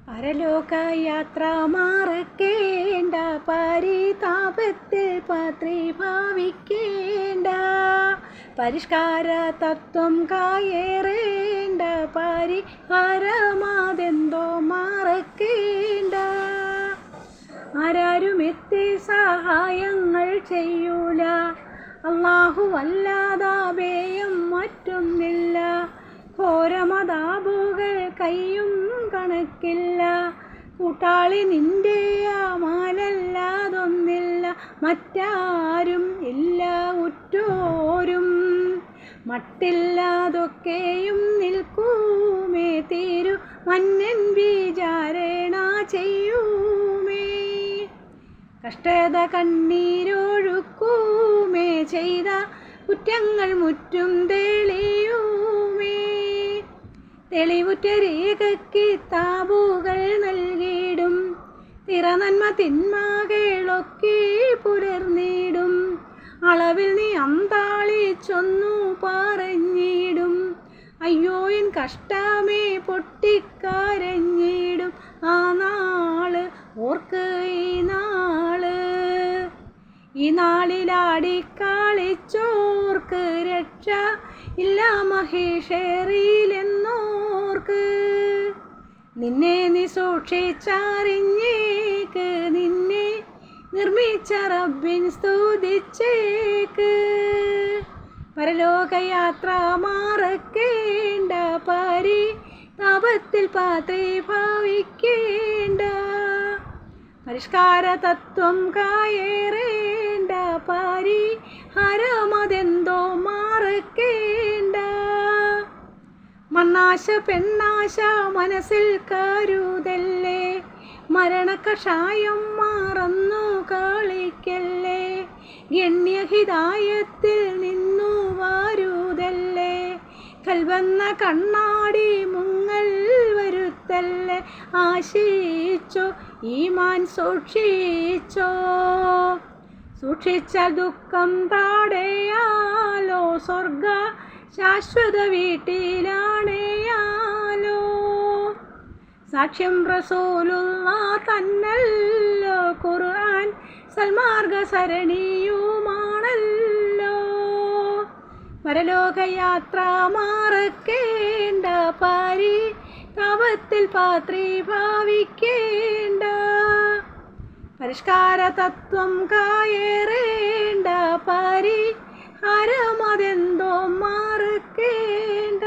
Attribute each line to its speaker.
Speaker 1: പരലോകയാത്ര മറക്കേണ്ട, പരിതാപത്തിൽ പാത്രി ഭാവിക്കേണ്ട, പരിഷ്കാര തത്വം കയറേണ്ട, പരിഹാരമാതെന്തോ മറക്കേണ്ട. ആരാരുമെത്തി സഹായങ്ങൾ ചെയ്യൂല, അല്ലാഹു അല്ലാതാബേയം മറ്റൊന്നില്ല. ഘോരമതാബുകൾ കയ്യും കണക്കില്ല, കൂട്ടാളി നിന്റെ അമാലല്ലാതൊന്നില്ല. മറ്റാരും ഇല്ല ഉറ്റോരും, മട്ടില്ലാതൊക്കെയും നിൽക്കൂമേ, തീരു മന്നൻ വിചാരണ ചെയ്യൂമേ. കഷ്ടത കണ്ണീരൊഴുക്കൂമേ, ചെയ്ത കുറ്റങ്ങൾ മുറ്റും തെളിയൂമേ. തെളിവുറ്റ രേഖയ്ക്ക് താബുകൾ നൽകിയിടും, തിറനന്മ തിന്മകളൊക്കെ പുലർന്നിടും. അളവിൽ നീ അന്താളിച്ചൊന്നു പറഞ്ഞിടും, അയ്യോ എൻ കഷ്ടമേ പൊട്ടിക്കരഞ്ഞിടും. ആ നാള് ഓർക്ക് ഈ നാള്, ഈ നാളിലാടിക്കളിച്ചോർക്ക് രക്ഷ ഇല്ല മഹേഷേറിയിലെന്നോർക്ക്. നിന്നെ നീ സൂക്ഷിച്ചറിഞ്ഞേക്ക്, നിന്നെ നിർമ്മിച്ച റബ്ബിൻ സ്തുതിച്ചേക്ക്. പരലോകയാത്ര മറക്കേണ്ട, പരിതാപത്തിൽ പാത്രി ഭാവിക്കേണ്ട, പരിഷ്കാര തത്വം കയറേണ്ട, പരിഹാരമതെന്തോ മറക്കേണ്ട. മണ്ണാശ പെണ്ണാശ മനസ്സിൽ കരുതല്ലേ, മരണകഷായം മറന്നു കളിക്കല്ലേ. ഗണ്യഹിതായത്തിൽ നിന്നു വരുതല്ലേ, കൽവന്ന കണ്ണാടി മുങ്ങൽ വരുത്തല്ലേ. ആശിച്ചോ ഈമാൻ സൂക്ഷിച്ചോ, സൂക്ഷിച്ചാൽ ദുഃഖം താടയാലോ, സ്വർഗ ശാശ്വത വീട്ടിലാണേയാലോ. സാക്ഷ്യം റസൂലുള്ളാഹ് തന്നല്ലോ, ഖുർആൻ സൽമാർഗ സരണിയുമാണല്ലോ. പരലോകയാത്ര മറക്കേണ്ട, പരിതാപത്തിൽ പാത്രി ഭാവിക്കേണ്ട, പരിഷ്കാര തത്വം കയറേണ്ട, പരിഹാരമതെന്തോ മറക്കേണ്ട.